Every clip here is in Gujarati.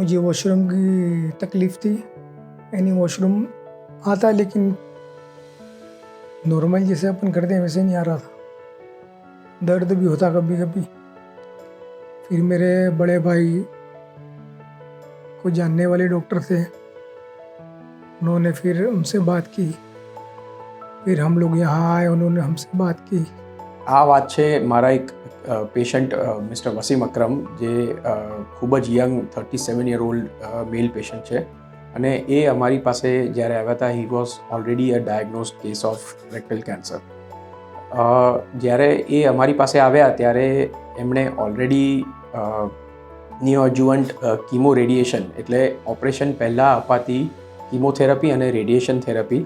मुझे वॉशरूम की तकलीफ़ थी, यानी वॉशरूम आता लेकिन नॉर्मल जैसे अपन करते हैं वैसे नहीं आ रहा था, दर्द भी होता कभी कभी। फिर मेरे बड़े भाई को जानने वाले डॉक्टर थे, उन्होंने फिर उनसे बात की, फिर हम लोग यहाँ आए, उन्होंने हमसे बात की। આ વાત છે મારા એક પેશન્ટ મિસ્ટર વસીમ અકરમ, જે ખૂબ જ young 37 year old male patient છે, અને એ અમારી પાસે જ્યારે આવ્યા હતા, he was already a diagnosed case of rectal cancer. જ્યારે એ અમારી પાસે આવ્યા ત્યારે એમણે ઓલરેડી નિયોઅજ્યુવન્ટ કીમો રેડિયેશન એટલે ઓપરેશન પહેલાં અપાતી કીમોથેરાપી અને રેડિયેશન થેરાપી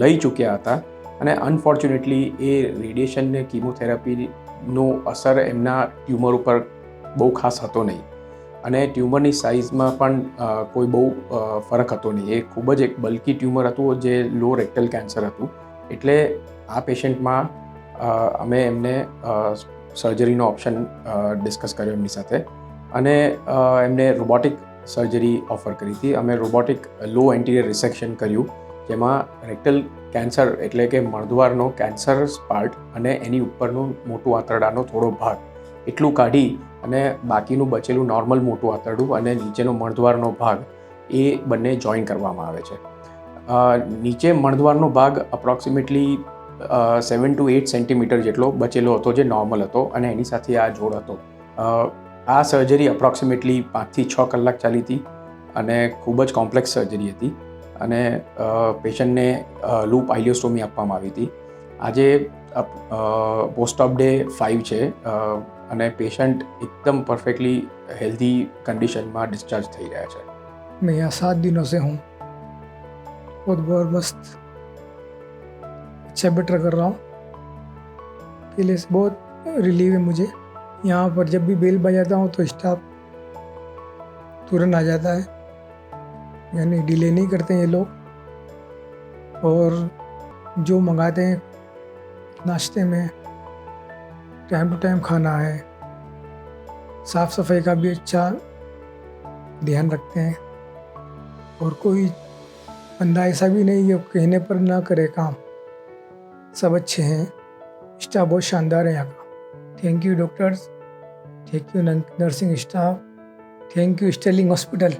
લઈ ચૂક્યા હતા. અને અનફોર્ચ્યુનેટલી એ રેડિયેશન ને કીમોથેરાપીનો અસર એમના ટ્યુમર ઉપર બહુ ખાસ હતો નહીં, અને ટ્યુમરની સાઇઝમાં પણ કોઈ બહુ ફરક હતો નહીં. એ ખૂબ જ એક બલ્કી ટ્યુમર હતું જે લો રેક્ટલ કેન્સર હતું. એટલે આ પેશન્ટમાં અમે એમને સર્જરીનો ઓપ્શન ડિસ્કસ કર્યો એમની સાથે, અને એમને રોબોટિક સર્જરી ઓફર કરી હતી. અમે રોબોટિક લો એન્ટિરિયર રિસેક્શન કર્યું, જેમાં રેક્ટલ કેન્સર એટલે કે મળદ્વારનો કેન્સરસ પાર્ટ અને એની ઉપરનું મોટું આંતરડાનો થોડો ભાગ એટલું કાઢી અને બાકીનું બચેલું નોર્મલ મોટું આંતરડું અને નીચેનો મળદ્વારનો ભાગ એ બંને જોઈન કરવામાં આવે છે. નીચે મળદ્વારનો ભાગ અપ્રોક્સિમેટલી 7 to 8 સેન્ટીમીટર જેટલો બચેલો હતો, જે નોર્મલ હતો, અને એની સાથે આ જોડ હતો. આ સર્જરી અપ્રોક્સિમેટલી 5 થી 6 કલાક ચાલી હતી અને ખૂબ જ કોમ્પ્લેક્સ સર્જરી હતી, અને પેશન્ટને લૂપ આઇલિયોસ્ટોમી આપવામાં આવી હતી. આજે પોસ્ટ ઓફ ડે 5 છે, અને પેશન્ટ એકદમ પરફેક્ટલી હેલ્ધી કન્ડિશનમાં ડિસ્ચાર્જ થઈ રહ્યા છે. मैं यहाँ 7 दिनों से हूँ, बहुत बहुत मस्त, अच्छा बेटर कर रहा हूँ. पहले से बहुत रिलीव है मुझे. यहाँ पर जब भी बेल बजाता हूँ तो स्टाफ तुरंत आ जाता है, यानी डिले नहीं करते हैं ये लोग. और जो मंगाते हैं नाश्ते में टाइम टू टाइम खाना है, साफ़ सफाई का भी अच्छा ध्यान रखते हैं, और कोई बंदा ऐसा भी नहीं है कहने पर ना करे काम. सब अच्छे हैं, स्टाफ बहुत शानदार है यहाँ का. Thank you doctors, thank you nursing staff, thank you Sterling hospital.